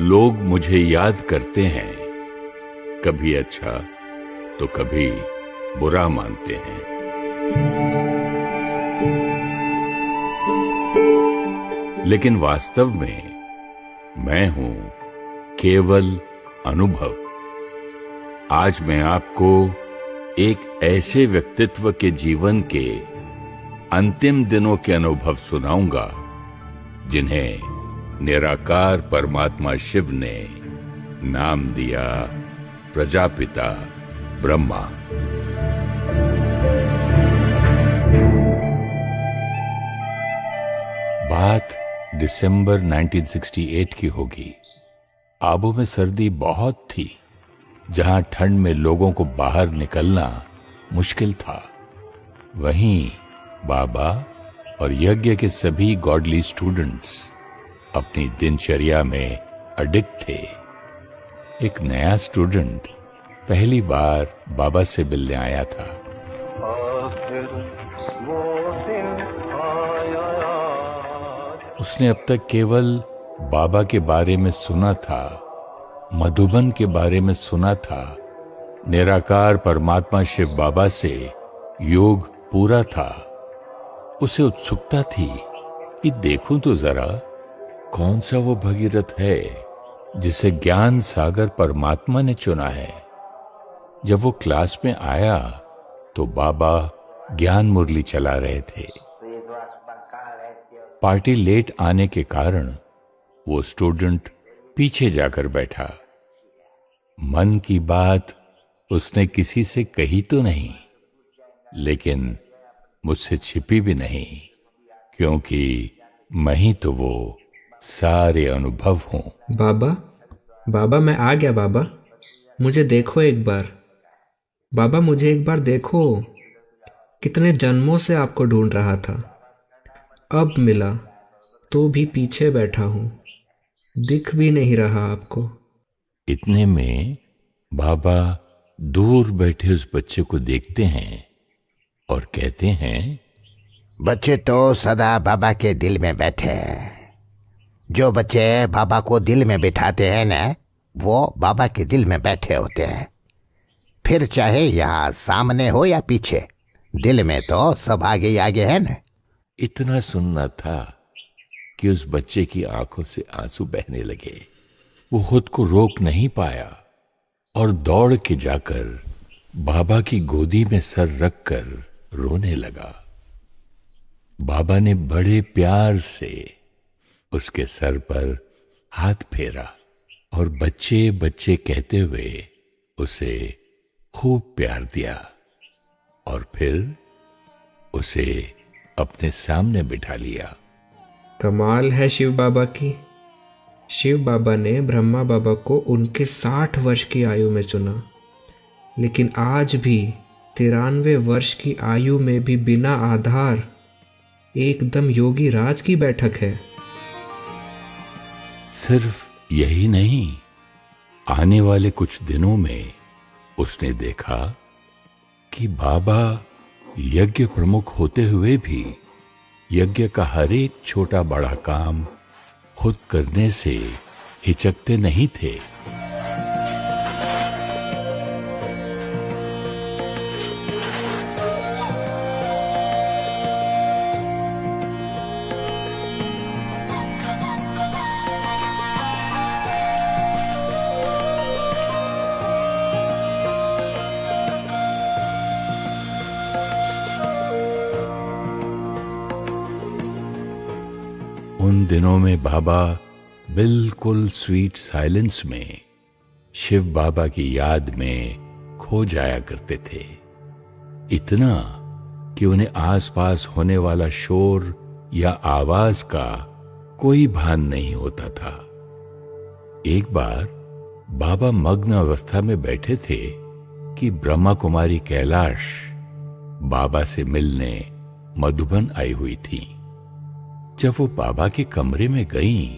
लोग मुझे याद करते हैं, कभी अच्छा तो कभी बुरा मानते हैं। लेकिन वास्तव में मैं हूं केवल अनुभव। आज मैं आपको एक ऐसे व्यक्तित्व के जीवन के अंतिम दिनों के अनुभव सुनाऊंगा जिन्हें निराकार परमात्मा शिव ने नाम दिया प्रजापिता ब्रह्मा। बात दिसंबर 1968 की होगी। आबू में सर्दी बहुत थी, जहां ठंड में लोगों को बाहर निकलना मुश्किल था। वहीं बाबा और यज्ञ के सभी गॉडली स्टूडेंट्स अपनी दिनचर्या में अडिक्ट थे। एक नया स्टूडेंट पहली बार बाबा से मिलने आया था। उसने अब तक केवल बाबा के बारे में सुना था, मधुबन के बारे में सुना था, निराकार परमात्मा शिव बाबा से योग पूरा था। उसे उत्सुकता थी कि देखूं तो जरा कौन सा वो भगीरथ है जिसे ज्ञान सागर परमात्मा ने चुना है। जब वो क्लास में आया तो बाबा ज्ञान मुरली चला रहे थे। पार्टी लेट आने के कारण वो स्टूडेंट पीछे जाकर बैठा। मन की बात उसने किसी से कही तो नहीं, लेकिन मुझसे छिपी भी नहीं, क्योंकि मैं ही तो वो सारे अनुभव हूं। बाबा मैं आ गया। बाबा मुझे देखो एक बार। बाबा मुझे एक बार देखो। कितने जन्मों से आपको ढूंढ रहा था, अब मिला तो भी पीछे बैठा हूं, दिख भी नहीं रहा आपको। इतने में बाबा दूर बैठे उस बच्चे को देखते हैं और कहते हैं, बच्चे तो सदा बाबा के दिल में बैठे हैं। जो बच्चे बाबा को दिल में बिठाते हैं ना, वो बाबा के दिल में बैठे होते हैं। फिर चाहे यहाँ सामने हो या पीछे, दिल में तो सब आगे ही आगे है ना। इतना सुनना था कि उस बच्चे की आंखों से आंसू बहने लगे। वो खुद को रोक नहीं पाया और दौड़ के जाकर बाबा की गोदी में सर रखकर रोने लगा। बाबा ने बड़े प्यार से उसके सर पर हाथ फेरा और बच्चे बच्चे कहते हुए उसे खूब प्यार दिया और फिर उसे अपने सामने बिठा लिया। कमाल है शिव बाबा की। शिव बाबा ने ब्रह्मा बाबा को उनके 60 वर्ष की आयु में चुना, लेकिन आज भी 93 वर्ष की आयु में भी बिना आधार एकदम योगी राज की बैठक है। सिर्फ यही नहीं, आने वाले कुछ दिनों में उसने देखा कि बाबा यज्ञ प्रमुख होते हुए भी यज्ञ का हर एक छोटा बड़ा काम खुद करने से हिचकते नहीं थे। उन दिनों में बाबा बिल्कुल स्वीट साइलेंस में शिव बाबा की याद में खो जाया करते थे। इतना कि उन्हें आसपास होने वाला शोर या आवाज का कोई भान नहीं होता था। एक बार बाबा मग्न अवस्था में बैठे थे कि ब्रह्मा कुमारी कैलाश बाबा से मिलने मधुबन आई हुई थी। जब वो बाबा के कमरे में गईं,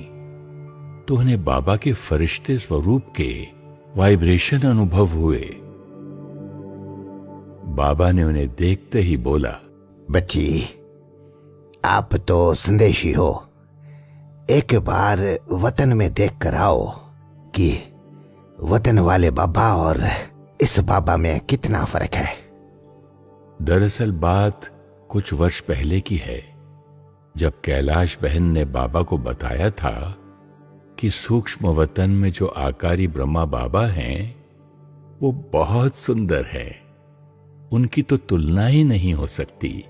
तो उन्हें बाबा के फरिश्ते स्वरूप के वाइब्रेशन अनुभव हुए। बाबा ने उन्हें देखते ही बोला, बच्ची आप तो संदेशी हो, एक बार वतन में देख कर आओ। कि वतन वाले बाबा और इस बाबा में कितना फर्क है। दरअसल बात कुछ वर्ष पहले की है, जब कैलाश बहन ने बाबा को बताया था कि सूक्ष्म वतन में जो आकारी ब्रह्मा बाबा हैं वो बहुत सुंदर है, उनकी तो तुलना ही नहीं हो सकती।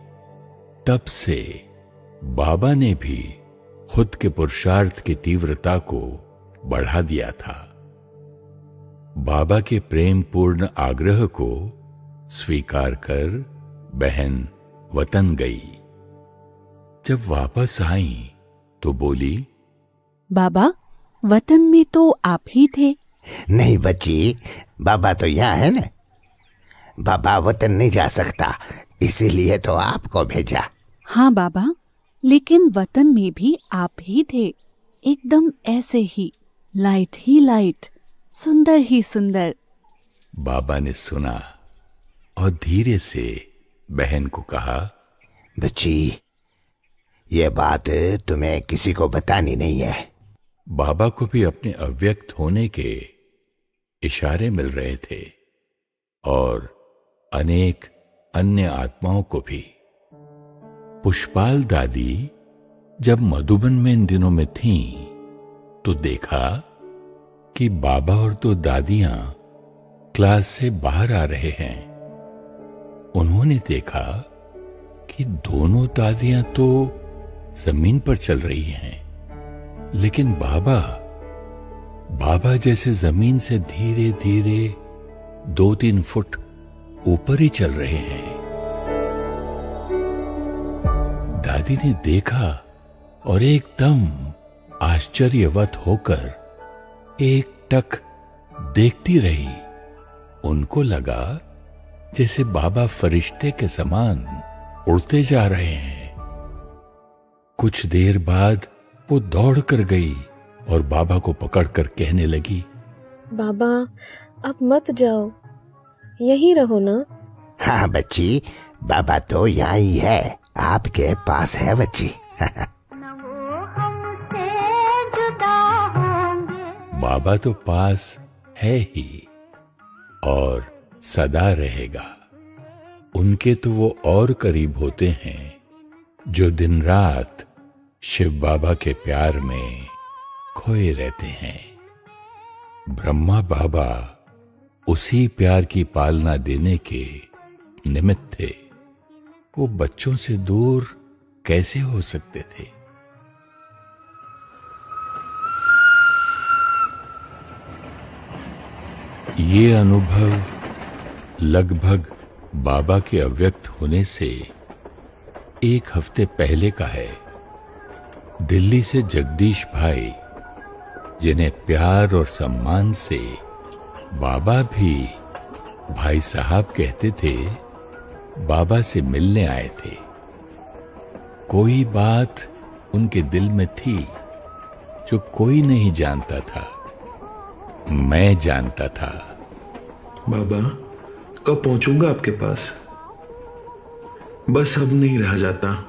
तब से बाबा ने भी खुद के पुरुषार्थ की तीव्रता को बढ़ा दिया था। बाबा के प्रेम पूर्ण आग्रह को स्वीकार कर बहन वतन गई। जब वापस आई तो बोली, बाबा, वतन में तो आप ही थे। नहीं बच्ची, बाबा तो यहाँ है ना। बाबा वतन नहीं जा सकता, इसीलिए तो आपको भेजा। हाँ बाबा, लेकिन वतन में भी आप ही थे, एकदम ऐसे ही, लाइट ही लाइट, सुंदर ही सुंदर। बाबा ने सुना और धीरे से बहन को कहा, बच्ची, ये बात तुम्हें किसी को बतानी नहीं है। बाबा को भी अपने अव्यक्त होने के इशारे मिल रहे थे और अनेक अन्य आत्माओं को भी। पुष्पाल दादी जब मधुबन में इन दिनों में थीं, तो देखा कि बाबा और दो दादियां क्लास से बाहर आ रहे हैं। उन्होंने देखा कि दोनों दादियां तो जमीन पर चल रही हैं, लेकिन बाबा जैसे जमीन से धीरे धीरे 2-3 फुट ऊपर ही चल रहे हैं। दादी ने देखा और एकदम आश्चर्यवत होकर एक टक देखती रही। उनको लगा जैसे बाबा फरिश्ते के समान उड़ते जा रहे हैं। कुछ देर बाद वो दौड़ कर गई और बाबा को पकड़कर कहने लगी, बाबा, अब मत जाओ, यहीं रहो ना। हाँ बच्ची, बाबा तो यहाँ ही है, आपके पास है बच्ची। बाबा तो पास है ही और सदा रहेगा। उनके तो वो और करीब होते हैं जो दिन रात शिव बाबा के प्यार में खोए रहते हैं। ब्रह्मा बाबा उसी प्यार की पालना देने के निमित्त थे। वो बच्चों से दूर कैसे हो सकते थे? ये अनुभव लगभग बाबा के अव्यक्त होने से 1 हफ्ते पहले का है। दिल्ली से जगदीश भाई, जिन्हें प्यार और सम्मान से बाबा भी भाई साहब कहते थे, बाबा से मिलने आए थे। कोई बात उनके दिल में थी जो कोई नहीं जानता था, मैं जानता था। बाबा, कब पहुंचूंगा आपके पास? बस अब नहीं रहा जाता।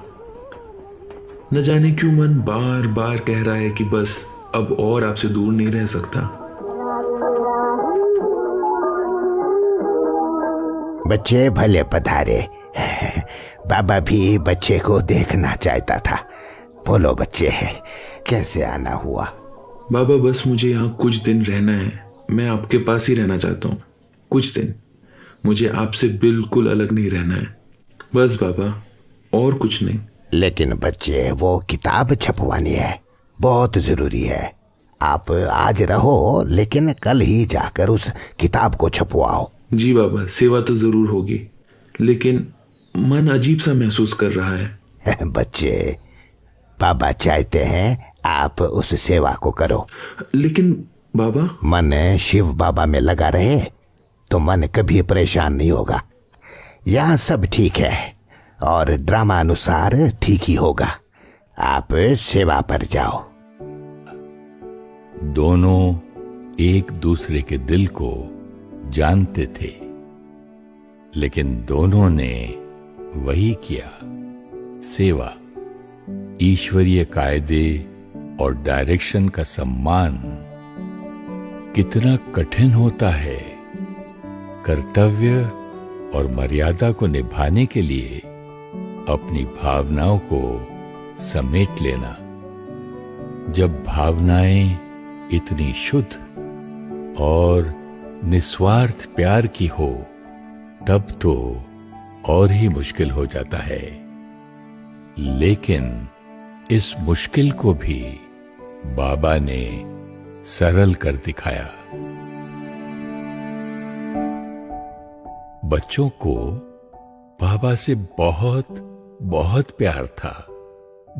न जाने क्यों मन बार बार कह रहा है कि बस अब और आपसे दूर नहीं रह सकता। बच्चे भले पधारे। बाबा भी बच्चे को देखना चाहता था। बोलो बच्चे, कैसे आना हुआ? बाबा, बस मुझे यहाँ कुछ दिन रहना है। मैं आपके पास ही रहना चाहता हूँ कुछ दिन। मुझे आपसे बिल्कुल अलग नहीं रहना है, बस बाबा, और कुछ नहीं। लेकिन बच्चे, वो किताब छपवानी है, बहुत जरूरी है। आप आज रहो, लेकिन कल ही जाकर उस किताब को छपवाओ। जी बाबा, सेवा तो जरूर होगी, लेकिन मन अजीब सा महसूस कर रहा है। बच्चे, बाबा चाहते हैं आप उस सेवा को करो। लेकिन बाबा, मन शिव बाबा में लगा रहे तो मन कभी परेशान नहीं होगा। यहाँ सब ठीक है और ड्रामा अनुसार ठीक ही होगा। आप सेवा पर जाओ। दोनों एक दूसरे के दिल को जानते थे, लेकिन दोनों ने वही किया, सेवा। ईश्वरीय कायदे और डायरेक्शन का सम्मान कितना कठिन होता है कर्तव्य और मर्यादा को निभाने के लिए अपनी भावनाओं को समेट लेना। जब भावनाएं इतनी शुद्ध और निस्वार्थ प्यार की हो तब तो और ही मुश्किल हो जाता है। लेकिन इस मुश्किल को भी बाबा ने सरल कर दिखाया। बच्चों को बाबा से बहुत बहुत प्यार था।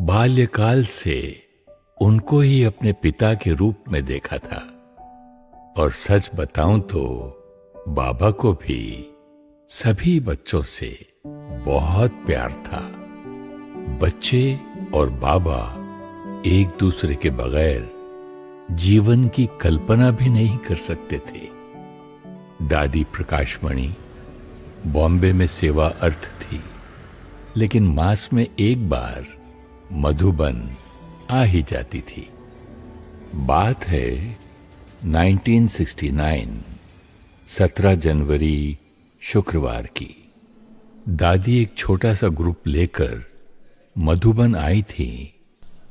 बाल्यकाल से उनको ही अपने पिता के रूप में देखा था। और सच बताऊं तो बाबा को भी सभी बच्चों से बहुत प्यार था। बच्चे और बाबा एक दूसरे के बगैर जीवन की कल्पना भी नहीं कर सकते थे। दादी प्रकाशमणि बॉम्बे में सेवा अर्थ थी, लेकिन मास में एक बार मधुबन आ ही जाती थी। बात है 1969, 17 जनवरी शुक्रवार की। दादी एक छोटा सा ग्रुप लेकर मधुबन आई थी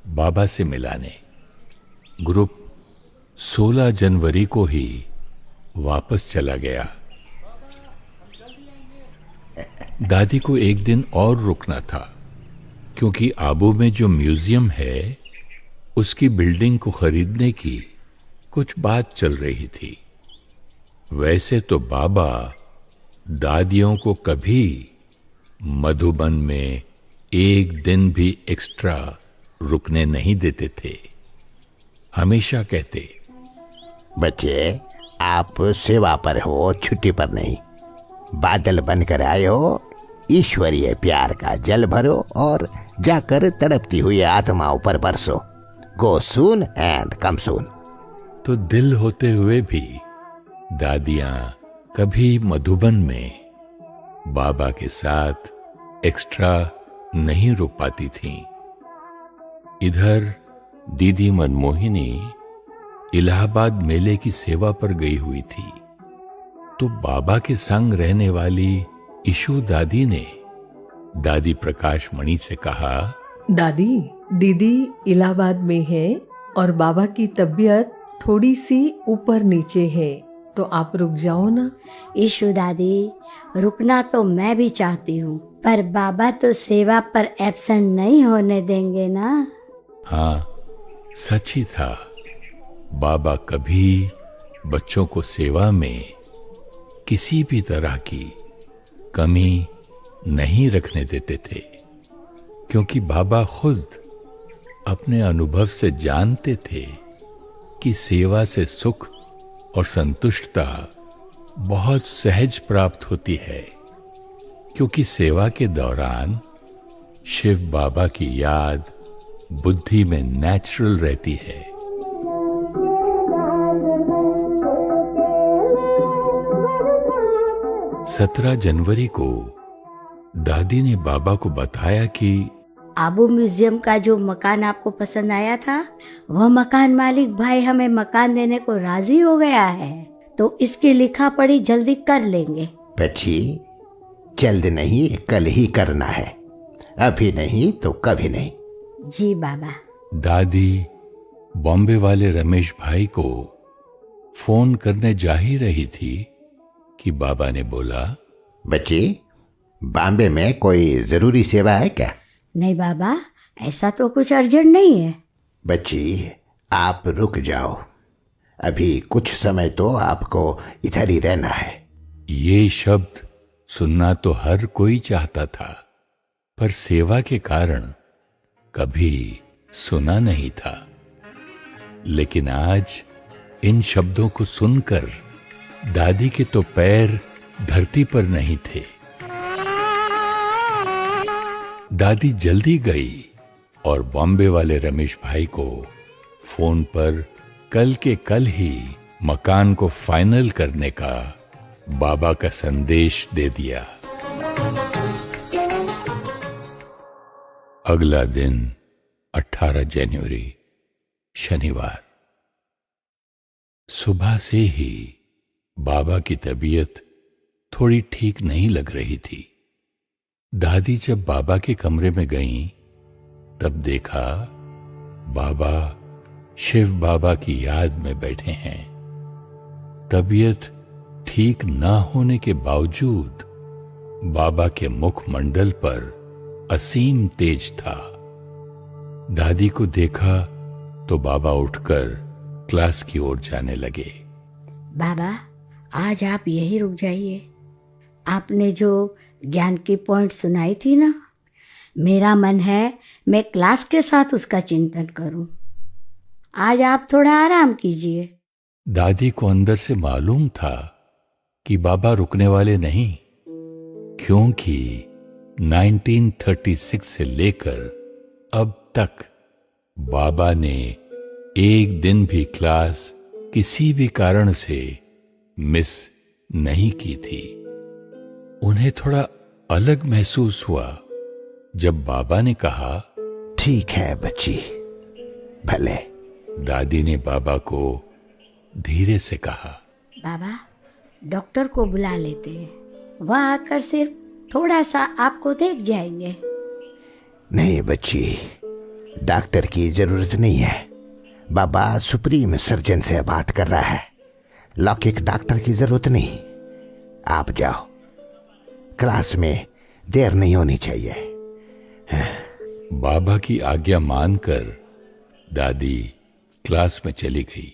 बाबा से मिलाने। ग्रुप 16 जनवरी को ही वापस चला गया। दादी को एक दिन और रुकना था, क्योंकि आबू में जो म्यूजियम है उसकी बिल्डिंग को खरीदने की कुछ बात चल रही थी। वैसे तो बाबा दादियों को कभी मधुबन में एक दिन भी एक्स्ट्रा रुकने नहीं देते थे। हमेशा कहते, बच्चे आप सेवा पर हो, छुट्टी पर नहीं। बादल बनकर आए हो, ईश्वरीय प्यार का जल भरो और जाकर तड़पती हुई आत्माओं पर बरसो। गो सून एंड कम सून। तो दिल होते हुए भी दादियां कभी मधुबन में बाबा के साथ एक्स्ट्रा नहीं रुक पाती थीं। इधर दीदी मनमोहिनी इलाहाबाद मेले की सेवा पर गई हुई थी, तो बाबा के संग रहने वाली इशू दादी ने दादी प्रकाशमणि से कहा, दादी, दीदी इलाहाबाद में है और बाबा की तबीयत थोड़ी सी ऊपर नीचे है, तो आप रुक जाओ ना। ईशु दादी, रुकना तो मैं भी चाहती हूँ, पर बाबा तो सेवा पर एब्सेंट नहीं होने देंगे ना। हाँ, सच ही था। बाबा कभी बच्चों को सेवा में किसी भी तरह की कमी नहीं रखने देते थे, क्योंकि बाबा खुद अपने अनुभव से जानते थे कि सेवा से सुख और संतुष्टता बहुत सहज प्राप्त होती है, क्योंकि सेवा के दौरान शिव बाबा की याद बुद्धि में नेचुरल रहती है। 17 जनवरी को दादी ने बाबा को बताया कि आबू म्यूजियम का जो मकान आपको पसंद आया था, वह मकान मालिक भाई हमें मकान देने को राजी हो गया है, तो इसकी लिखा पढ़ी जल्दी कर लेंगे। बच्ची, जल्द नहीं, कल ही करना है, अभी नहीं तो कभी नहीं। जी बाबा। दादी बॉम्बे वाले रमेश भाई को फोन करने जा ही रही थी कि बाबा ने बोला, बच्ची, बॉम्बे में कोई जरूरी सेवा है क्या? नहीं बाबा, ऐसा तो कुछ अर्जेंट नहीं है। बच्ची, आप रुक जाओ, अभी कुछ समय तो आपको इधर ही रहना है। ये शब्द सुनना तो हर कोई चाहता था, पर सेवा के कारण कभी सुना नहीं था। लेकिन आज इन शब्दों को सुनकर दादी के तो पैर धरती पर नहीं थे। दादी जल्दी गई और बॉम्बे वाले रमेश भाई को फोन पर कल के कल ही मकान को फाइनल करने का बाबा का संदेश दे दिया। अगला दिन 18 जनवरी शनिवार। सुबह से ही बाबा की तबीयत थोड़ी ठीक नहीं लग रही थी। दादी जब बाबा के कमरे में गईं, तब देखा बाबा शिव बाबा की याद में बैठे हैं। तबीयत ठीक ना होने के बावजूद बाबा के मुखमंडल पर असीम तेज था। दादी को देखा तो बाबा उठकर क्लास की ओर जाने लगे। बाबा, आज आप यही रुक जाइए। आपने जो ज्ञान की पॉइंट सुनाई थी ना, मेरा मन है मैं क्लास के साथ उसका चिंतन करूं। आज आप थोड़ा आराम कीजिए। दादी को अंदर से मालूम था कि बाबा रुकने वाले नहीं, क्योंकि 1936 से लेकर अब तक बाबा ने एक दिन भी क्लास किसी भी कारण से मिस नहीं की थी। उन्हें थोड़ा अलग महसूस हुआ जब बाबा ने कहा, ठीक है बच्ची, भले। दादी ने बाबा को धीरे से कहा, बाबा, डॉक्टर को बुला लेते हैं, वह आकर सिर्फ थोड़ा सा आपको देख जाएंगे। नहीं बच्ची, डॉक्टर की जरूरत नहीं है। बाबा सुप्रीम सर्जन से बात कर रहा है, लौकिक डॉक्टर की जरूरत नहीं। आप जाओ, क्लास में देर नहीं होनी चाहिए। बाबा की आज्ञा मानकर दादी क्लास में चली गई।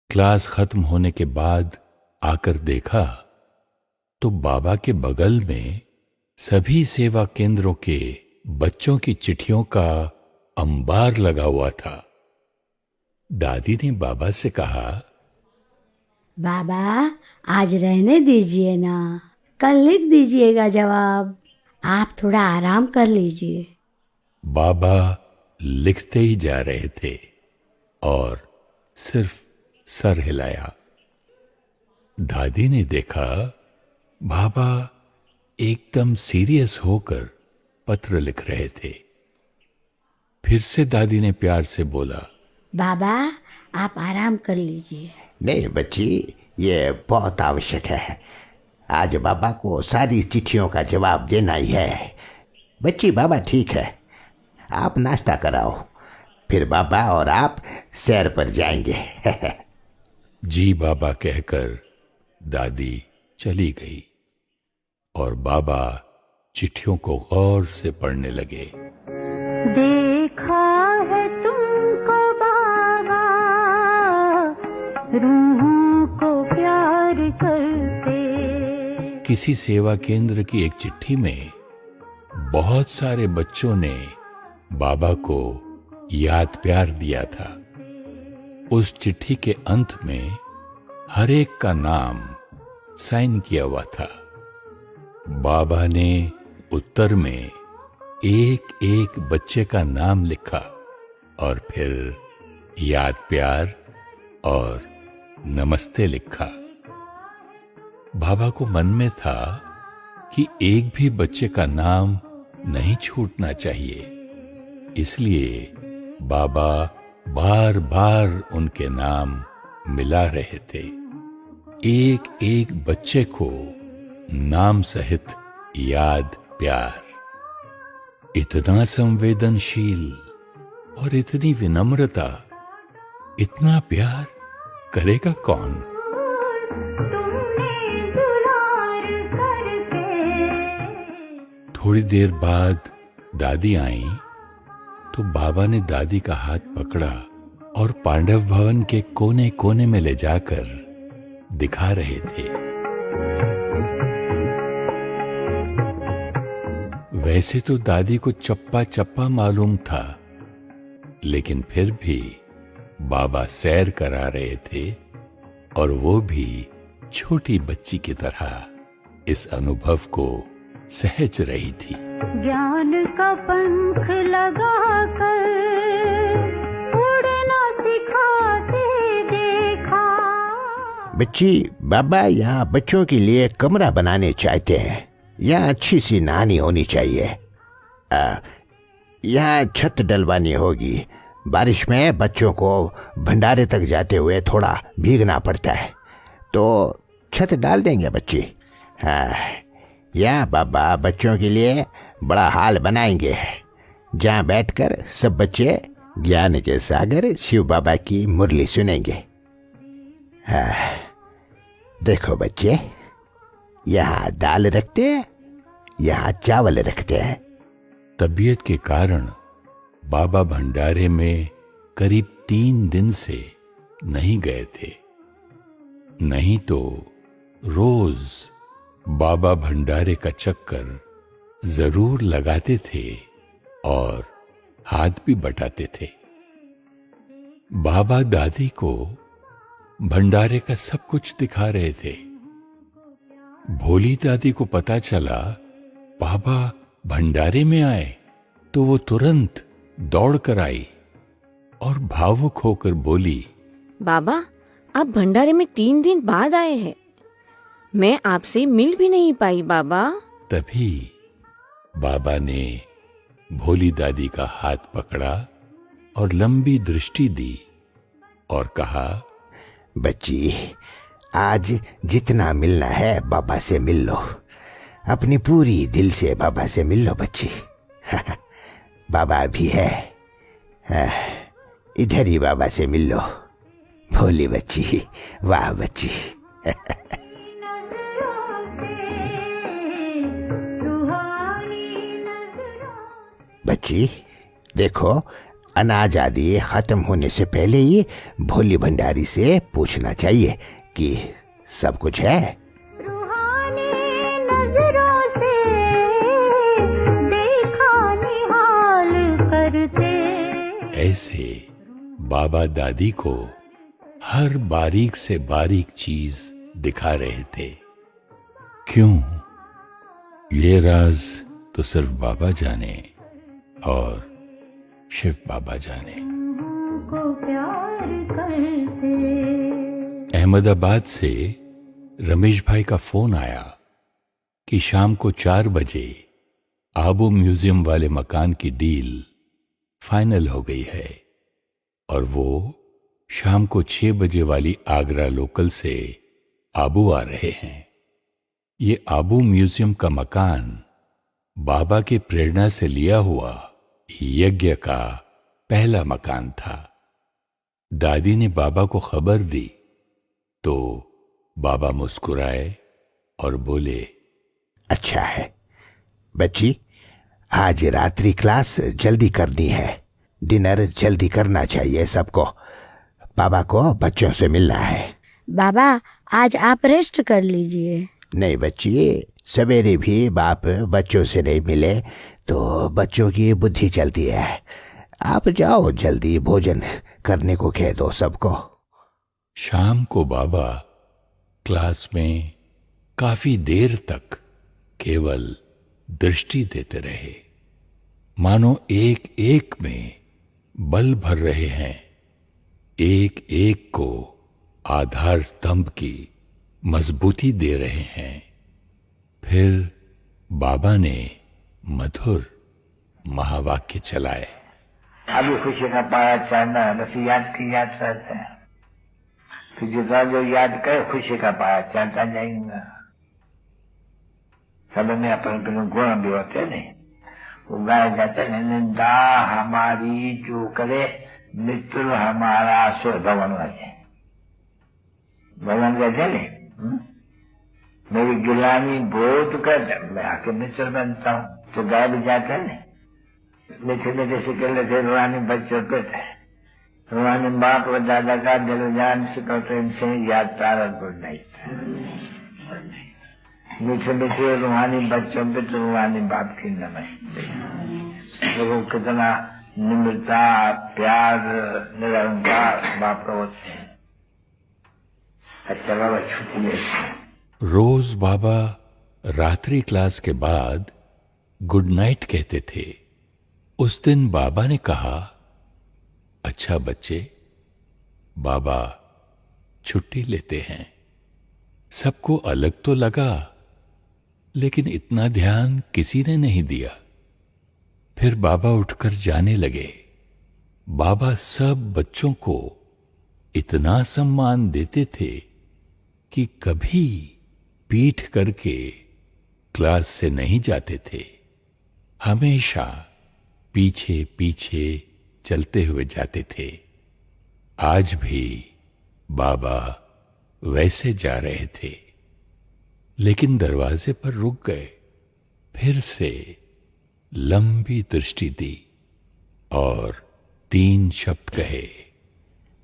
क्लास खत्म होने के बाद आकर देखा तो बाबा के बगल में सभी सेवा केंद्रों के बच्चों की चिट्ठियों का अंबार लगा हुआ था। दादी ने बाबा से कहा, बाबा, आज रहने दीजिए ना, कल लिख दीजिएगा जवाब। आप थोड़ा आराम कर लीजिए। बाबा लिखते ही जा रहे थे और सिर्फ सर हिलाया। दादी ने देखा बाबा एकदम सीरियस होकर पत्र लिख रहे थे। फिर से दादी ने प्यार से बोला, बाबा, आप आराम कर लीजिए। नहीं बच्ची, ये बहुत आवश्यक है। आज बाबा को सारी चिट्ठियों का जवाब देना ही है। बच्ची, बाबा ठीक है, आप नाश्ता कराओ, फिर बाबा और आप सैर पर जाएंगे। जी बाबा कहकर दादी चली गई और बाबा चिट्ठियों को गौर से पढ़ने लगे। देखा है तुमको बाबा, रूहों को प्यार करते। किसी सेवा केंद्र की एक चिट्ठी में बहुत सारे बच्चों ने बाबा को याद प्यार दिया था। उस चिट्ठी के अंत में हर एक का नाम साइन किया हुआ था। बाबा ने उत्तर में एक एक बच्चे का नाम लिखा और फिर याद प्यार और नमस्ते लिखा। बाबा को मन में था कि एक भी बच्चे का नाम नहीं छूटना चाहिए, इसलिए बाबा बार बार उनके नाम मिला रहे थे। एक एक बच्चे को नाम सहित याद प्यार। इतना संवेदनशील और इतनी विनम्रता, इतना प्यार करेगा कौन? थोड़ी देर बाद दादी आई तो बाबा ने दादी का हाथ पकड़ा और पांडव भवन के कोने कोने में ले जाकर दिखा रहे थे। वैसे तो दादी को चप्पा चप्पा मालूम था, लेकिन फिर भी बाबा सैर करा रहे थे और वो भी छोटी बच्ची की तरह इस अनुभव को सहज रही थी। ज्ञान का पंख लगाकर उड़ना सिखाते देखा। बच्ची, बाबा यहाँ बच्चों के लिए कमरा बनाने चाहते हैं। यहाँ अच्छी सी नहानी होनी चाहिए। यहाँ छत डलवानी होगी, बारिश में बच्चों को भंडारे तक जाते हुए थोड़ा भीगना पड़ता है, तो छत डाल देंगे बच्ची। हाँ, या बाबा बच्चों के लिए बड़ा हाल बनाएंगे, जहाँ बैठकर सब बच्चे ज्ञान के सागर शिव बाबा की मुरली सुनेंगे। हाँ, देखो बच्चे, यहाँ दाल रखते हैं, यहाँ चावल रखते हैं। तबीयत के कारण बाबा भंडारे में करीब 3 दिन से नहीं गए थे, नहीं तो रोज बाबा भंडारे का चक्कर जरूर लगाते थे और हाथ भी बटाते थे। बाबा दादी को भंडारे का सब कुछ दिखा रहे थे। भोली दादी को पता चला बाबा भंडारे में आए तो वो तुरंत दौड़ कर आई और भावुक होकर बोली, बाबा आप भंडारे में 3 दिन बाद आए हैं, मैं आपसे मिल भी नहीं पाई बाबा। तभी बाबा ने भोली दादी का हाथ पकड़ा और लंबी दृष्टि दी और कहा, बच्ची आज जितना मिलना है बाबा से मिल लो, अपनी पूरी दिल से बाबा से मिल लो बच्ची। बाबा भी है, इधर ही बाबा से मिल लो। भोली बच्ची, वाह बच्ची। बच्ची देखो, अनाज आदि खत्म होने से पहले ही भोली भंडारी से पूछना चाहिए कि सब कुछ है। रूहानी नजरों से देखा निहाल करते। ऐसे बाबा दादी को हर बारीक से बारीक चीज दिखा रहे थे। क्यों? ये राज तो सिर्फ बाबा जाने और शिव बाबा जाने। को प्यार करते। अहमदाबाद से रमेश भाई का फोन आया कि शाम को 4 बजे आबू म्यूजियम वाले मकान की डील फाइनल हो गई है और वो शाम को 6 बजे वाली आगरा लोकल से आबू आ रहे हैं। ये आबू म्यूजियम का मकान बाबा की प्रेरणा से लिया हुआ यज्ञ का पहला मकान था। दादी ने बाबा को खबर दी तो बाबा मुस्कुराए और बोले, अच्छा है बच्ची, आज रात्रि क्लास जल्दी करनी है, डिनर जल्दी करना चाहिए सबको, बाबा को बच्चों से मिलना है। बाबा आज आप रेस्ट कर लीजिए। नहीं बच्ची, सवेरे भी बाप बच्चों से नहीं मिले तो बच्चों की बुद्धि चलती है। आप जाओ, जल्दी भोजन करने को कह दो सबको। शाम को बाबा क्लास में काफी देर तक केवल दृष्टि देते रहे, मानो एक एक में बल भर रहे हैं, एक एक को आधार स्तंभ की मजबूती दे रहे हैं। फिर बाबा ने मधुर महावाक्य चलाए। अभी खुशी का पाया चढ़ना है, बस याद की याद रहते हैं, फिर जितना जो याद करे खुशी का पाया चढ़ता जाएगा। सब में अपन गुण भी होते नहीं, वो गाया जाता है, निंदा हमारी जो करे मित्र हमारा सो भवन वचे। भगवान कहते नहीं, मेरी गिलानी बहुत कर मैं आके मित्र बनता हूँ, तो गाय भी जाता है नहीं। मीठे मीठे से कर लेते रूहानी बच्चों पे थे, रूहानी बाप और दादा का दिल जान से कहते इनसे याद तारा गुड नाइट। मीठे मीठे रूहानी बच्चों पे तो रूहानी बाप की नमस्ते। लोगों कितना निम्रता प्यार निरंकार बाप का होते हैं। अच्छा बाबा छुट्टी लेते। रोज बाबा रात्रि क्लास के बाद गुड नाइट कहते थे। उस दिन बाबा ने कहा, अच्छा बच्चे, बाबा छुट्टी लेते हैं। सबको अलग तो लगा, लेकिन इतना ध्यान किसी ने नहीं दिया। फिर बाबा उठकर जाने लगे। बाबा सब बच्चों को इतना सम्मान देते थे कि कभी पीठ करके क्लास से नहीं जाते थे, हमेशा पीछे पीछे चलते हुए जाते थे। आज भी बाबा वैसे जा रहे थे, लेकिन दरवाजे पर रुक गए, फिर से लंबी दृष्टि दी और 3 शब्द कहे,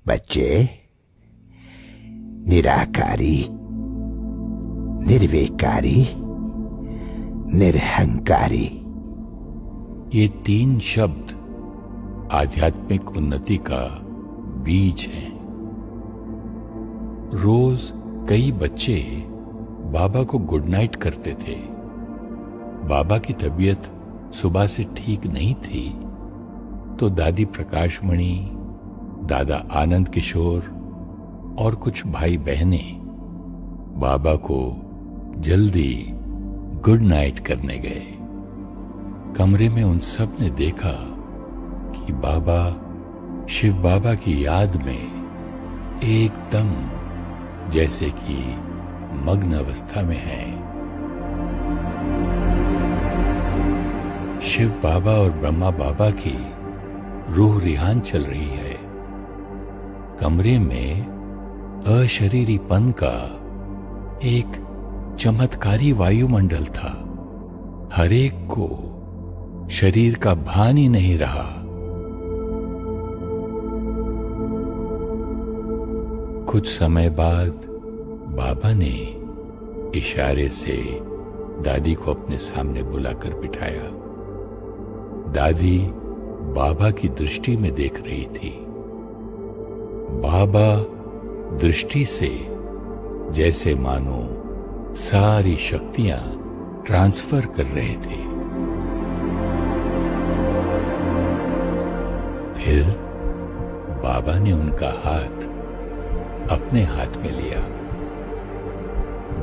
बच्चे, निराकारी, निर्विकारी, निरहंकारी। ये 3 शब्द आध्यात्मिक उन्नति का बीज हैं। रोज कई बच्चे बाबा को गुड नाइट करते थे। बाबा की तबीयत सुबह से ठीक नहीं थी, तो दादी प्रकाशमणि, दादा आनंद किशोर और कुछ भाई बहनें बाबा को जल्दी गुड नाइट करने गए। कमरे में उन सब ने देखा कि बाबा शिव बाबा की याद में एकदम जैसे कि मग्न अवस्था में हैं। शिव बाबा और ब्रह्मा बाबा की रूह रिहान चल रही है। कमरे में अशरीरीपन का एक चमत्कारी वायुमंडल था। हर एक को शरीर का भान ही नहीं रहा। कुछ समय बाद बाबा ने इशारे से दादी को अपने सामने बुलाकर बिठाया। दादी बाबा की दृष्टि में देख रही थी। बाबा दृष्टि से जैसे मानो सारी शक्तियां ट्रांसफर कर रहे थे। फिर बाबा ने उनका हाथ अपने हाथ में लिया।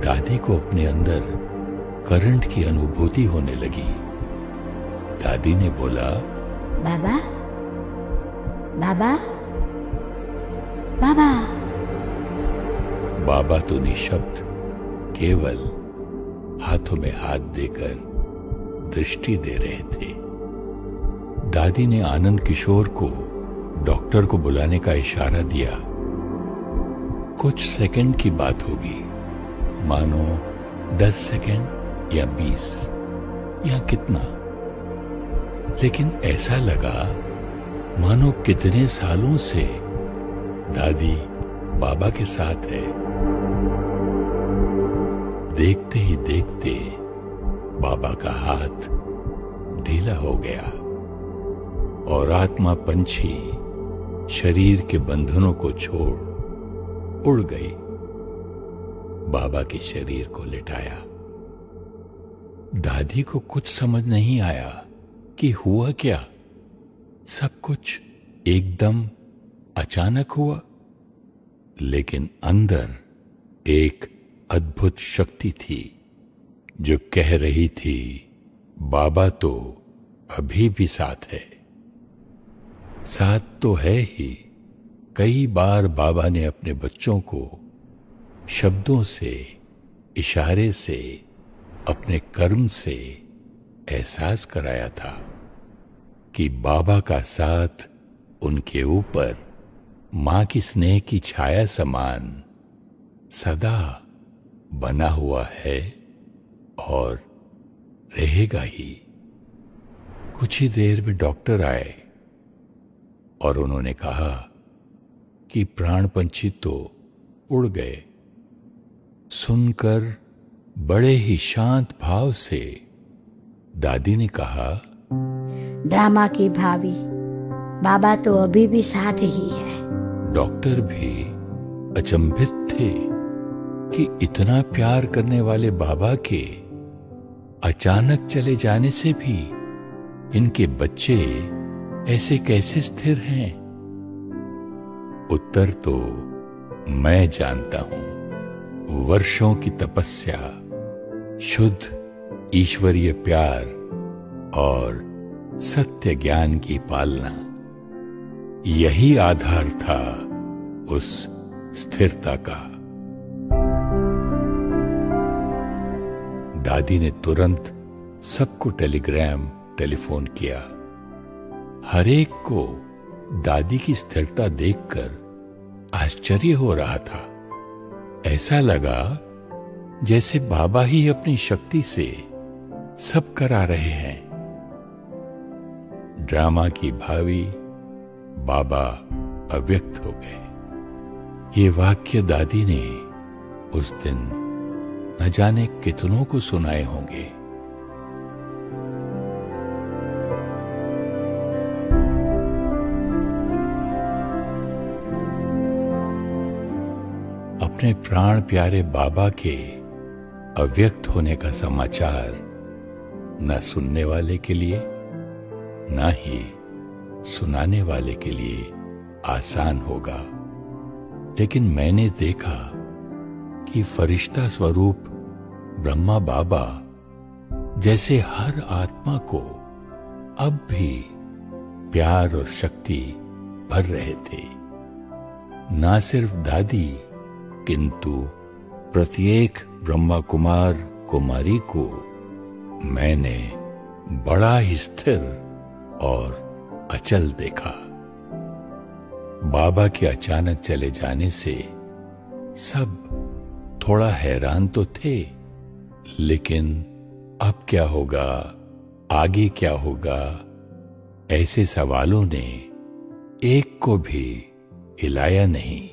दादी को अपने अंदर करंट की अनुभूति होने लगी। दादी ने बोला, बाबा, बाबा, बाबा। बाबा तो निशब्द केवल हाथों में हाथ देकर दृष्टि दे रहे थे। दादी ने आनंद किशोर को डॉक्टर को बुलाने का इशारा दिया। कुछ सेकंड की बात होगी, मानो 10 सेकंड या 20 या कितना, लेकिन ऐसा लगा मानो कितने सालों से दादी बाबा के साथ है। देखते ही देखते बाबा का हाथ ढीला हो गया और आत्मा पंछी शरीर के बंधनों को छोड़ उड़ गई। बाबा के शरीर को लिटाया। दादी को कुछ समझ नहीं आया कि हुआ क्या। सब कुछ एकदम अचानक हुआ, लेकिन अंदर एक अद्भुत शक्ति थी जो कह रही थी, बाबा तो अभी भी साथ है। साथ तो है ही। कई बार बाबा ने अपने बच्चों को शब्दों से, इशारे से, अपने कर्म से एहसास कराया था कि बाबा का साथ उनके ऊपर मां की स्नेह की छाया समान सदा बना हुआ है और रहेगा ही। कुछ ही देर में डॉक्टर आए और उन्होंने कहा कि प्राण पंछी तो उड़ गए। सुनकर बड़े ही शांत भाव से दादी ने कहा, ड्रामा की भाभी, बाबा तो अभी भी साथ ही है। डॉक्टर भी अचंभित थे कि इतना प्यार करने वाले बाबा के अचानक चले जाने से भी इनके बच्चे ऐसे कैसे स्थिर हैं। उत्तर तो मैं जानता हूं। वर्षों की तपस्या, शुद्ध ईश्वरीय प्यार और सत्य ज्ञान की पालना, यही आधार था उस स्थिरता का। दादी ने तुरंत सबको टेलीफोन किया। हर एक को दादी की स्थिरता देखकर आश्चर्य हो रहा था। ऐसा लगा जैसे बाबा ही अपनी शक्ति से सब करा रहे हैं। ड्रामा की भावी बाबा अव्यक्त हो गए। ये वाक्य दादी ने उस दिन न जाने कितनों को सुनाए होंगे। अपने प्राण प्यारे बाबा के अव्यक्त होने का समाचार न सुनने वाले के लिए न ही सुनाने वाले के लिए आसान होगा, लेकिन मैंने देखा कि फरिश्ता स्वरूप ब्रह्मा बाबा जैसे हर आत्मा को अब भी प्यार और शक्ति भर रहे थे। ना सिर्फ दादी किंतु प्रत्येक ब्रह्मा कुमार कुमारी को मैंने बड़ा ही स्थिर और अचल देखा। बाबा के अचानक चले जाने से सब थोड़ा हैरान तो थे, लेकिन अब क्या होगा, आगे क्या होगा, ऐसे सवालों ने एक को भी हिलाया नहीं,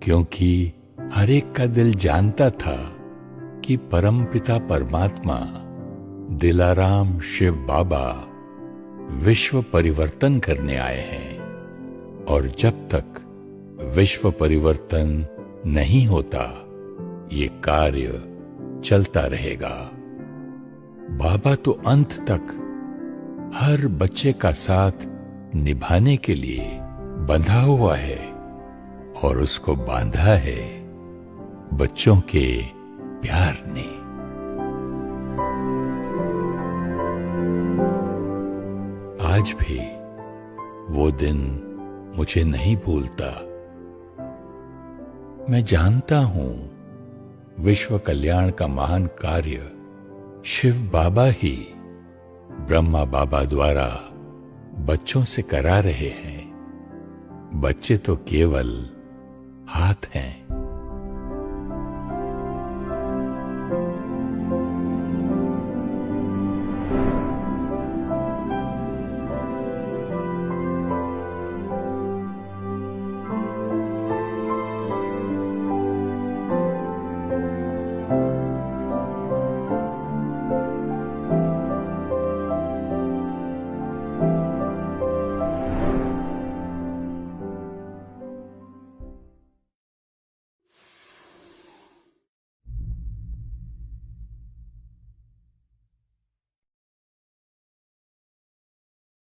क्योंकि हर एक का दिल जानता था कि परमपिता परमात्मा दिलाराम शिव बाबा विश्व परिवर्तन करने आए हैं, और जब तक विश्व परिवर्तन नहीं होता ये कार्य चलता रहेगा। बाबा तो अंत तक हर बच्चे का साथ निभाने के लिए बंधा हुआ है, और उसको बांधा है बच्चों के प्यार ने। आज भी वो दिन मुझे नहीं भूलता। मैं जानता हूं विश्व कल्याण का महान कार्य शिव बाबा ही ब्रह्मा बाबा द्वारा बच्चों से करा रहे हैं। बच्चे तो केवल हाथ हैं।